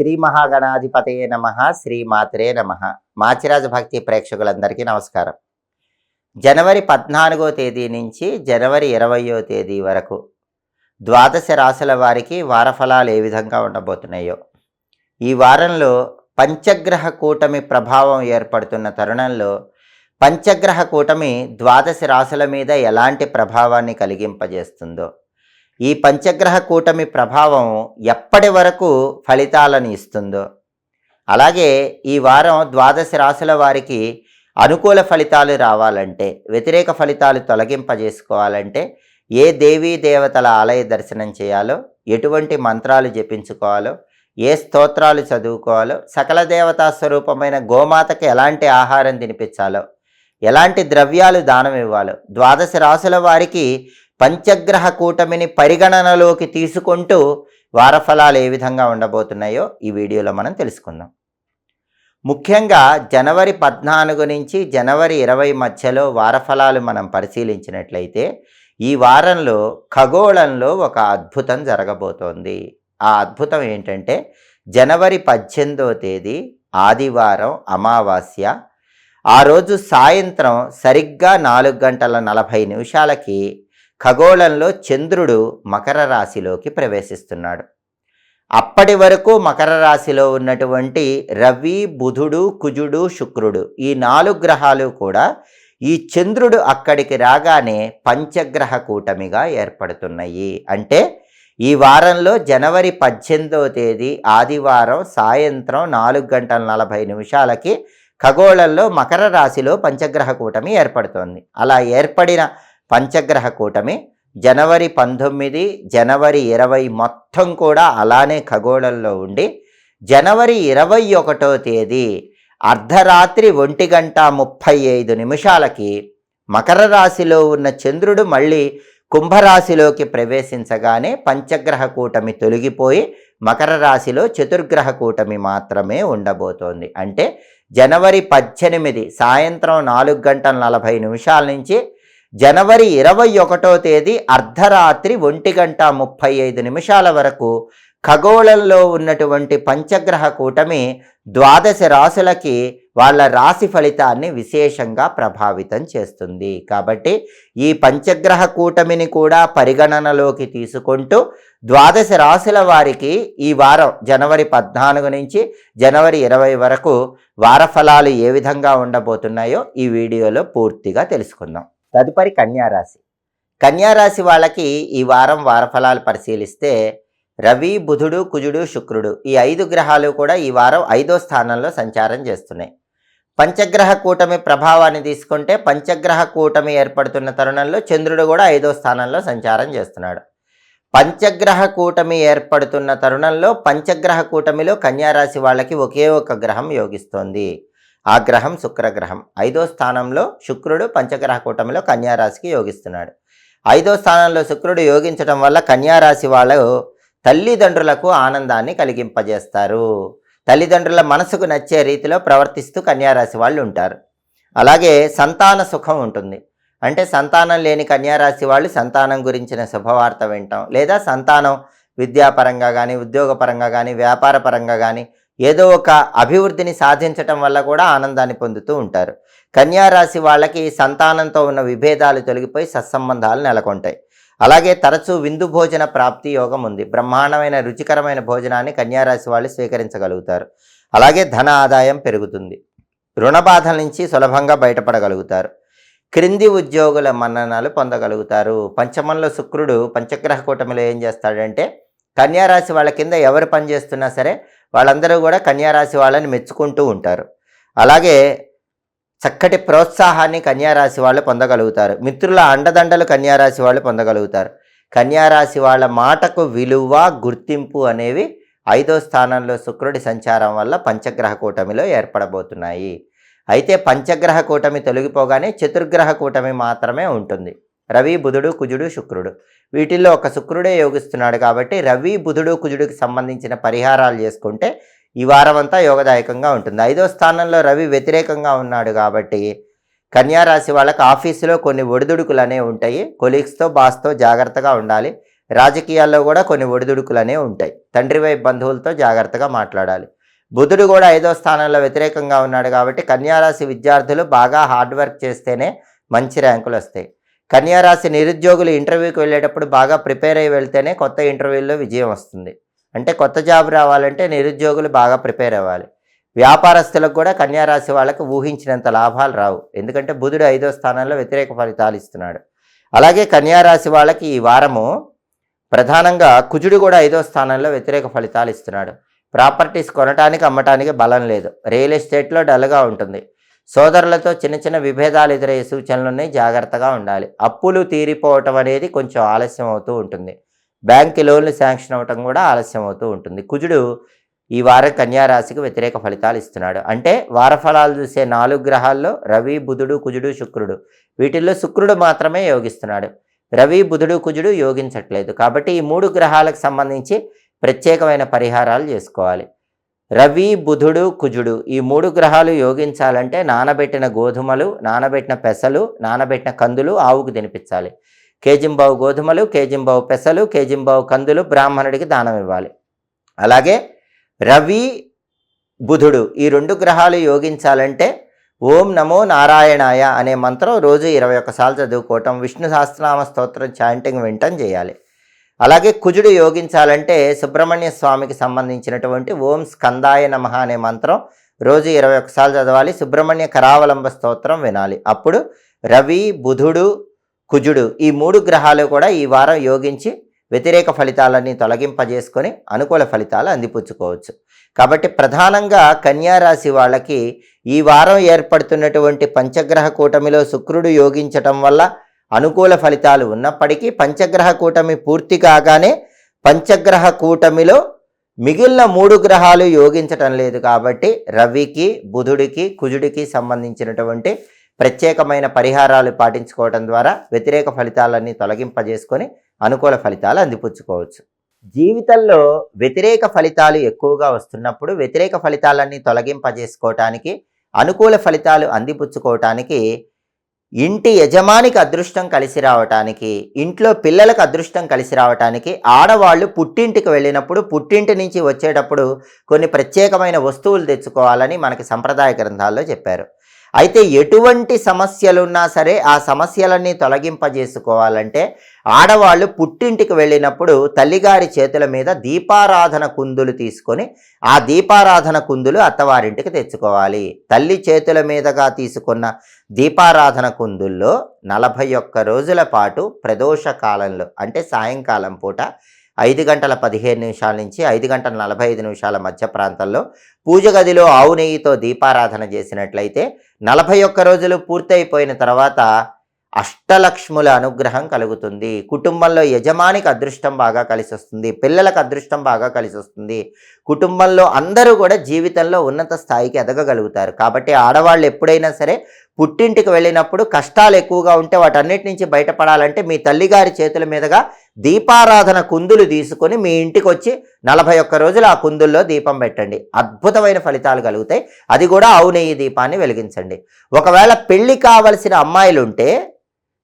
శ్రీ మహాగణాధిపతయే నమః. శ్రీ మాత్రే నమః. మాచిరాజ భక్తి ప్రేక్షకులందరికీ నమస్కారం. జనవరి 14వ తేదీ నుంచి జనవరి 20వ తేదీ వరకు ద్వాదశ రాశుల వారికి వారఫలాలు ఏ విధంగా ఉండబోతున్నాయో, ఈ వారంలో పంచగ్రహ కూటమి ప్రభావం ఏర్పడుతున్న తరుణంలో పంచగ్రహ కూటమి ద్వాదశ రాశుల మీద ఎలాంటి ప్రభావాన్ని కలిగింపజేస్తుందో, ఈ పంచగ్రహ కూటమి ప్రభావం ఎప్పటి వరకు ఫలితాలను ఇస్తుందో, అలాగే ఈ వారం ద్వాదశ రాశుల వారికి అనుకూల ఫలితాలు రావాలంటే, వ్యతిరేక ఫలితాలు తొలగింపజేసుకోవాలంటే ఏ దేవీ దేవతల ఆలయ దర్శనం చేయాలో, ఎటువంటి మంత్రాలు జపించుకోవాలో, ఏ స్తోత్రాలు చదువుకోవాలో, సకల దేవతా స్వరూపమైన గోమాతకి ఎలాంటి ఆహారం తినిపించాలో, ఎలాంటి ద్రవ్యాలు దానం ఇవ్వాలో, ద్వాదశ రాశుల వారికి పంచగ్రహ కూటమిని పరిగణనలోకి తీసుకుంటూ వారఫలాలు ఏ విధంగా ఉండబోతున్నాయో ఈ వీడియోలో మనం తెలుసుకుందాం. ముఖ్యంగా జనవరి 14 నుంచి జనవరి 20 మధ్యలో వారఫలాలు మనం పరిశీలించినట్లయితే ఈ వారంలో ఖగోళంలో ఒక అద్భుతం జరగబోతోంది. ఆ అద్భుతం ఏంటంటే జనవరి 18వ తేదీ ఆదివారం అమావాస్య. ఆ రోజు సాయంత్రం సరిగ్గా 4:40 ఖగోళంలో చంద్రుడు మకర రాశిలోకి ప్రవేశిస్తున్నాడు. అప్పటి వరకు మకర రాశిలో ఉన్నటువంటి రవి, బుధుడు, కుజుడు, శుక్రుడు ఈ 4 గ్రహాలు కూడా ఈ చంద్రుడు అక్కడికి రాగానే పంచగ్రహ కూటమిగా ఏర్పడుతున్నాయి. అంటే ఈ వారంలో జనవరి 18వ తేదీ ఆదివారం సాయంత్రం 4:40 ఖగోళంలో మకర రాశిలో పంచగ్రహ కూటమి ఏర్పడుతోంది. అలా ఏర్పడిన పంచగ్రహ కూటమి జనవరి 19, జనవరి 20 మొత్తం కూడా అలానే ఖగోళంలో ఉండి జనవరి 21వ తేదీ అర్ధరాత్రి 1:35 మకర రాశిలో ఉన్న చంద్రుడు మళ్ళీ కుంభరాశిలోకి ప్రవేశించగానే పంచగ్రహ కూటమి తొలగిపోయి మకర రాశిలో చతుర్గ్రహ కూటమి మాత్రమే ఉండబోతోంది. అంటే జనవరి 18 సాయంత్రం 4:40 నుంచి జనవరి 21వ తేదీ అర్ధరాత్రి 1:35 వరకు ఖగోళంలో ఉన్నటువంటి పంచగ్రహ కూటమి ద్వాదశ రాశులకి వాళ్ళ రాశి ఫలితాన్ని విశేషంగా ప్రభావితం చేస్తుంది. కాబట్టి ఈ పంచగ్రహ కూటమిని కూడా పరిగణనలోకి తీసుకుంటూ ద్వాదశ రాశుల వారికి ఈ వారం జనవరి 14 నుంచి జనవరి 20 వరకు వారఫలాలు ఏ విధంగా ఉండబోతున్నాయో ఈ వీడియోలో పూర్తిగా తెలుసుకుందాం. తదుపరి కన్యారాశి. కన్యారాశి వాళ్ళకి ఈ వారం వారఫలాలు పరిశీలిస్తే రవి, బుధుడు, కుజుడు, శుక్రుడు ఈ 5 గ్రహాలు కూడా ఈ వారం 5వ స్థానంలో సంచారం చేస్తున్నాయి. పంచగ్రహ కూటమి ప్రభావాన్ని తీసుకుంటే పంచగ్రహ కూటమి ఏర్పడుతున్న తరుణంలో చంద్రుడు కూడా 5వ స్థానంలో సంచారం చేస్తున్నాడు. పంచగ్రహ కూటమి ఏర్పడుతున్న తరుణంలో పంచగ్రహ కూటమిలో కన్యారాశి వాళ్ళకి ఒకే ఒక గ్రహం యోగిస్తోంది. ఆ గ్రహం శుక్రగ్రహం. 5వ స్థానంలో శుక్రుడు పంచగ్రహ కూటమిలో కన్యారాశికి యోగిస్తున్నాడు. 5వ స్థానంలో శుక్రుడు యోగించడం వల్ల కన్యారాశి వాళ్ళు తల్లిదండ్రులకు ఆనందాన్ని కలిగింపజేస్తారు. తల్లిదండ్రుల మనసుకు నచ్చే రీతిలో ప్రవర్తిస్తూ కన్యారాశి వాళ్ళు ఉంటారు. అలాగే సంతాన సుఖం ఉంటుంది. అంటే సంతానం లేని కన్యారాశి వాళ్ళు సంతానం గురించిన శుభవార్త వింటాం, లేదా సంతానం విద్యాపరంగా కానీ, ఉద్యోగపరంగా కానీ, వ్యాపార పరంగా కానీ ఏదో ఒక అభివృద్ధిని సాధించటం వల్ల కూడా ఆనందాన్ని పొందుతూ ఉంటారు. కన్యారాశి వాళ్ళకి సంతానంతో ఉన్న విభేదాలు తొలగిపోయి సత్సంబంధాలు నెలకొంటాయి. అలాగే తరచూ విందు భోజన ప్రాప్తి యోగం ఉంది. బ్రహ్మాండమైన రుచికరమైన భోజనాన్ని కన్యారాశి వాళ్ళు స్వీకరించగలుగుతారు. అలాగే ధన ఆదాయం పెరుగుతుంది. రుణ బాధల నుంచి సులభంగా బయటపడగలుగుతారు. క్రింది ఉద్యోగుల మన్ననలు పొందగలుగుతారు. పంచమంలో శుక్రుడు పంచగ్రహ కూటమిలో ఏం చేస్తాడంటే కన్యారాశి వాళ్ళ కింద ఎవరు పనిచేస్తున్నా సరే వాళ్ళందరూ కూడా కన్యారాశి వాళ్ళని మెచ్చుకుంటూ ఉంటారు. అలాగే చక్కటి ప్రోత్సాహాన్ని కన్యారాశి వాళ్ళు పొందగలుగుతారు. మిత్రుల అండదండలు కన్యారాశి వాళ్ళు పొందగలుగుతారు. కన్యారాశి వాళ్ళ మాటకు విలువ, గుర్తింపు అనేవి 5వ స్థానంలో శుక్రుడి సంచారం వల్ల పంచగ్రహ కూటమిలో ఏర్పడబోతున్నాయి. అయితే పంచగ్రహ కూటమి తొలగిపోగానే చతుర్గ్రహ కూటమి మాత్రమే ఉంటుంది. రవి, బుధుడు, కుజుడు, శుక్రుడు వీటిల్లో ఒక శుక్రుడే యోగిస్తున్నాడు. కాబట్టి రవి, బుధుడు, కుజుడికి సంబంధించిన పరిహారాలు చేసుకుంటే ఈ వారం అంతా యోగదాయకంగా ఉంటుంది. 5వ స్థానంలో రవి వ్యతిరేకంగా ఉన్నాడు కాబట్టి కన్యారాశి వాళ్ళకి ఆఫీసులో కొన్ని ఒడిదుడుకులు అనేవి ఉంటాయి. కొలీగ్స్తో, బాస్తో జాగ్రత్తగా ఉండాలి. రాజకీయాల్లో కూడా కొన్ని ఒడిదుడుకులు అనేవి ఉంటాయి. తండ్రి వైపు బంధువులతో జాగ్రత్తగా మాట్లాడాలి. బుధుడు కూడా 5వ స్థానంలో వ్యతిరేకంగా ఉన్నాడు కాబట్టి కన్యారాశి విద్యార్థులు బాగా హార్డ్ వర్క్ చేస్తేనే మంచి ర్యాంకులు వస్తాయి. కన్యారాశి నిరుద్యోగులు ఇంటర్వ్యూకి వెళ్ళేటప్పుడు బాగా ప్రిపేర్ అయ్యి వెళ్తేనే కొత్త ఇంటర్వ్యూల్లో విజయం వస్తుంది. అంటే కొత్త జాబ్ రావాలంటే నిరుద్యోగులు బాగా ప్రిపేర్ అవ్వాలి. వ్యాపారస్తులకు కూడా కన్యారాశి వాళ్ళకి ఊహించినంత లాభాలు రావు. ఎందుకంటే బుధుడు 5వ స్థానంలో వ్యతిరేక ఫలితాలు ఇస్తున్నాడు. అలాగే కన్యారాశి వాళ్ళకి ఈ వారము ప్రధానంగా కుజుడు కూడా 5వ స్థానంలో వ్యతిరేక ఫలితాలు ఇస్తున్నాడు. ప్రాపర్టీస్ కొనటానికి అమ్మటానికి బలం లేదు. రియల్ ఎస్టేట్లో డల్గా ఉంటుంది. సోదరులతో చిన్న చిన్న విభేదాలు ఎదురయ్యే సూచనలు ఉన్నాయి, జాగ్రత్తగా ఉండాలి. అప్పులు తీరిపోవటం అనేది కొంచెం ఆలస్యం అవుతూ ఉంటుంది. బ్యాంక్ లోన్లు శాంక్షన్ అవ్వటం కూడా ఆలస్యం అవుతూ ఉంటుంది. కుజుడు ఈ వారం కన్యారాశికి వ్యతిరేక ఫలితాలు ఇస్తున్నాడు. అంటే వారఫలాలు చూసే 4 గ్రహాల్లో రవి, బుధుడు, కుజుడు, శుక్రుడు, వీటిల్లో శుక్రుడు మాత్రమే యోగిస్తున్నాడు. రవి, బుధుడు, కుజుడు యోగించట్లేదు. కాబట్టి ఈ 3 గ్రహాలకు సంబంధించి ప్రత్యేకమైన పరిహారాలు చేసుకోవాలి. రవి, బుధుడు, కుజుడు ఈ 3 గ్రహాలు యోగించాలంటే నానబెట్టిన గోధుమలు, నానబెట్టిన పెసలు, నానబెట్టిన కందులు ఆవుకు తినిపించాలి. కేజింబావు గోధుమలు, కేజింబావు పెసలు, కేజింబావు కందులు బ్రాహ్మణుడికి దానం ఇవ్వాలి. అలాగే రవి, బుధుడు ఈ 2 గ్రహాలు యోగించాలంటే ఓం నమో నారాయణాయ అనే మంత్రం రోజు 21 సార్లు చదువుకోవటం, విష్ణు సహస్రనామ స్తోత్రం చాంటింగ్ వినటం చేయాలి. అలాగే కుజుడు యోగించాలంటే సుబ్రహ్మణ్య స్వామికి సంబంధించినటువంటి ఓం స్కందాయ నమః అనే మంత్రం రోజు 21 సార్లు చదవాలి. సుబ్రహ్మణ్య కరావలంబ స్తోత్రం వినాలి. అప్పుడు రవి, బుధుడు, కుజుడు ఈ 3 గ్రహాలు కూడా ఈ వారం యోగించి వ్యతిరేక ఫలితాలన్నీ తొలగింపజేసుకొని అనుకూల ఫలితాలు అందిపుచ్చుకోవచ్చు. కాబట్టి ప్రధానంగా కన్యారాశి వాళ్ళకి ఈ వారం ఏర్పడుతున్నటువంటి పంచగ్రహ కూటమిలో శుక్రుడు యోగించటం వల్ల అనుకూల ఫలితాలు ఉన్నప్పటికీ పంచగ్రహ కూటమి పూర్తి కాగానే పంచగ్రహ కూటమిలో మిగిలిన 3 గ్రహాలు యోగించటం లేదు. కాబట్టి రవికి, బుధుడికి, కుజుడికి సంబంధించినటువంటి ప్రత్యేకమైన పరిహారాలు పాటించుకోవడం ద్వారా వ్యతిరేక ఫలితాలన్నీ తొలగింపజేసుకొని అనుకూల ఫలితాలు అందిపుచ్చుకోవచ్చు. జీవితంలో వ్యతిరేక ఫలితాలు ఎక్కువగా వస్తున్నప్పుడు వ్యతిరేక ఫలితాలన్నీ తొలగింపజేసుకోవటానికి, అనుకూల ఫలితాలు అందిపుచ్చుకోవటానికి ఇంటి యజమానికి అదృష్టం కలిసి రావటానికి, ఇంట్లో పిల్లలకు అదృష్టం కలిసి రావటానికి ఆడవాళ్ళు పుట్టింటికి వెళ్ళినప్పుడు పుట్టింటి నుంచి వచ్చేటప్పుడు కొన్ని ప్రత్యేకమైన వస్తువులు తెచ్చుకోవాలని మనకి సంప్రదాయ గ్రంథాల్లో చెప్పారు. అయితే ఎటువంటి సమస్యలున్నా సరే ఆ సమస్యలన్నీ తొలగింపజేసుకోవాలంటే ఆడవాళ్ళు పుట్టింటికి వెళ్ళినప్పుడు తల్లిగారి చేతుల మీద దీపారాధన కుందులు తీసుకొని ఆ దీపారాధన కుందులు అత్తవారింటికి తెచ్చుకోవాలి. తల్లి చేతుల మీదుగా తీసుకున్న దీపారాధన కుందుల్లో 41 రోజుల పాటు ప్రదోష కాలంలో అంటే సాయంకాలం పూట 5:15 నుంచి 5:45 మధ్య ప్రాంతంలో పూజ గదిలో ఆవు నెయ్యితో దీపారాధన చేసినట్లయితే 41 రోజులు పూర్తయిపోయిన తర్వాత అష్టలక్ష్ముల అనుగ్రహం కలుగుతుంది. కుటుంబంలో యజమానికి అదృష్టం బాగా కలిసి వస్తుంది, పిల్లలకు అదృష్టం బాగా కలిసి వస్తుంది. కుటుంబంలో అందరూ కూడా జీవితంలో ఉన్నత స్థాయికి ఎదగగలుగుతారు. కాబట్టి ఆడవాళ్ళు ఎప్పుడైనా సరే పుట్టింటికి వెళ్ళినప్పుడు కష్టాలు ఎక్కువగా ఉంటే వాటన్నిటి నుంచి బయటపడాలంటే మీ తల్లిగారి చేతుల మీదుగా దీపారాధన కుందులు తీసుకొని మీ ఇంటికి వచ్చి 41 రోజులు ఆ కుందుల్లో దీపం పెట్టండి. అద్భుతమైన ఫలితాలు కలుగుతాయి. అది కూడా ఆవు నెయ్యి దీపాన్ని వెలిగించండి. ఒకవేళ పెళ్లి కావలసిన అమ్మాయిలు ఉంటే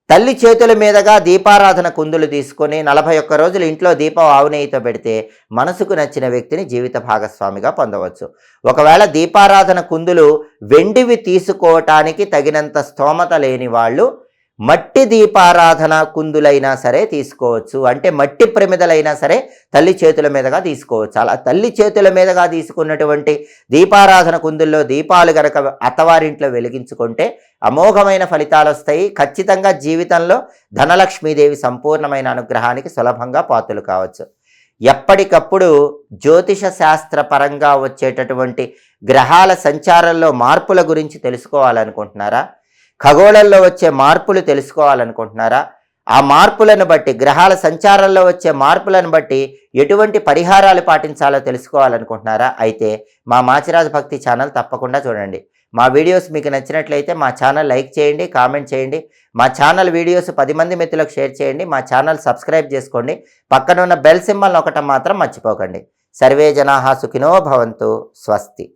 తల్లి చేతుల మీదుగా దీపారాధన కుందులు తీసుకొని 41 రోజులు ఇంట్లో దీపం ఆవు నెయ్యితో పెడితే మనసుకు నచ్చిన వ్యక్తిని జీవిత భాగస్వామిగా పొందవచ్చు. ఒకవేళ దీపారాధన కుందులు వెండివి తీసుకోవటానికి తగినంత స్తోమత లేని వాళ్ళు మట్టి దీపారాధన కుందులైనా సరే తీసుకోవచ్చు. అంటే మట్టి ప్రమిదలైనా సరే తల్లి చేతుల మీదుగా తీసుకోవచ్చు. అలా తల్లి చేతుల మీదుగా తీసుకున్నటువంటి దీపారాధన కుందుల్లో దీపాలు గనక అత్తవారింట్లో వెలిగించుకుంటే అమోఘమైన ఫలితాలు వస్తాయి. ఖచ్చితంగా జీవితంలో ధనలక్ష్మీదేవి సంపూర్ణమైన అనుగ్రహానికి సులభంగా పాత్రలు కావచ్చు. ఎప్పటికప్పుడు జ్యోతిష శాస్త్ర పరంగా వచ్చేటటువంటి గ్రహాల సంచారంలో మార్పుల గురించి తెలుసుకోవాలనుకుంటున్నారా? ఖగోళంలో వచ్చే మార్పులు తెలుసుకోవాలనుకుంటున్నారా? ఆ మార్పులను బట్టి గ్రహాల సంచారంలో వచ్చే మార్పులను బట్టి ఎటువంటి పరిహారాలు పాటించాలో తెలుసుకోవాలనుకుంటున్నారా? అయితే మా మాచిరాజు భక్తి ఛానల్ తప్పకుండా చూడండి. మా వీడియోస్ మీకు నచ్చినట్లయితే మా ఛానల్ లైక్ చేయండి, కామెంట్ చేయండి. మా ఛానల్ వీడియోస్ 10 మంది మిత్రులకు షేర్ చేయండి. మా ఛానల్ సబ్స్క్రైబ్ చేసుకోండి. పక్కన ఉన్న బెల్ సింబల్ నొక్కటం మాత్రం మర్చిపోకండి. సర్వే జనాః సుఖినో భవంతు. స్వస్తి.